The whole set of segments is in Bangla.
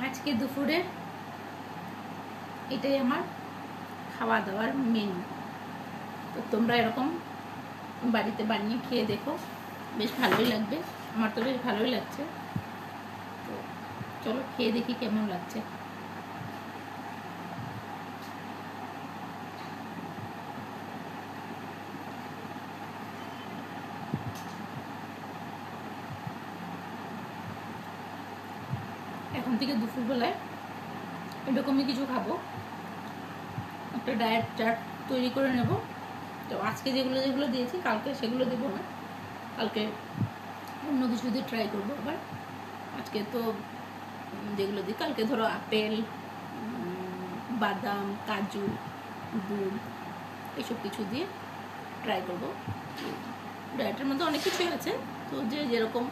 আজকে দুপুরে এটাই আমার খাওয়া দাওয়ার মেনু। তো তোমরা এরকম বাড়িতে বানিয়ে খেয়ে দেখো, বেশ ভালোই লাগবে। আমার তো বেশ ভালোই লাগছে। তো চলো খেয়ে দেখি কেমন লাগছে। এখন থেকে দুপুরবেলায় এরকমই কিছু খাবো, একটা ডায়েট চার্ট তৈরি করে নেব। তো আজকে যেগুলো যেগুলো দিয়েছি কালকে সেগুলো দেবো না, কালকে অন্য কিছু দিয়ে ট্রাই করবো আবার। আজকে তো যেগুলো দিই, কালকে ধরো আপেল, বাদাম, কাজু, দুধ এসব কিছু দিয়ে ট্রাই করবো। ডায়েটের মধ্যে অনেক কিছুই আছে, তো যে যেরকম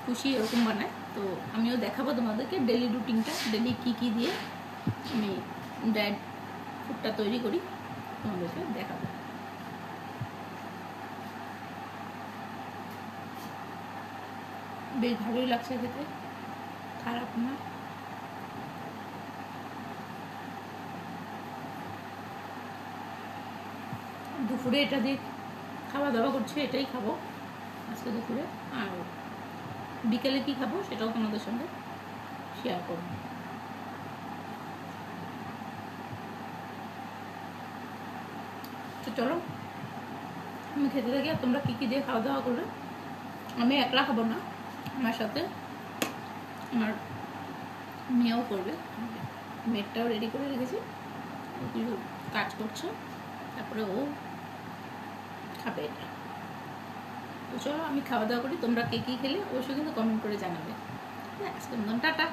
খুশি এরকম বানায়। তো আমিও দেখাবো তোমাদেরকে ডেলি রুটিনটা, ডেলি কী কী দিয়ে আমি ডায়েট ফুডটা তৈরি করি তোমাদেরকে দেখাবো। বেশ ভালোই লাগছে খেতে, খারাপ না। দুপুরে এটা দিয়ে খাওয়া দাওয়া করছি, এটাই খাবো আজকে দুপুরে। আর বিকেলে কি খাবো সেটাও তোমাদের সঙ্গে শেয়ার করবো। তো চলো আমি খেতে থাকি, আর তোমরা কী কী দিয়ে খাওয়া দাওয়া করবে। আমি একলা খাবো না, আমার সাথে আমার মেয়েও করবে। মেয়েটাও রেডি করে রেখেছি, ও কিছু কাজ করছে, তারপরে ও খাবে এটা। তো চলো আমি খাওয়া দাওয়া করি, তোমরা কে কী খেলে অবশ্যই কিন্তু কমেন্ট করে জানাবে। আজকের মতন টাটা।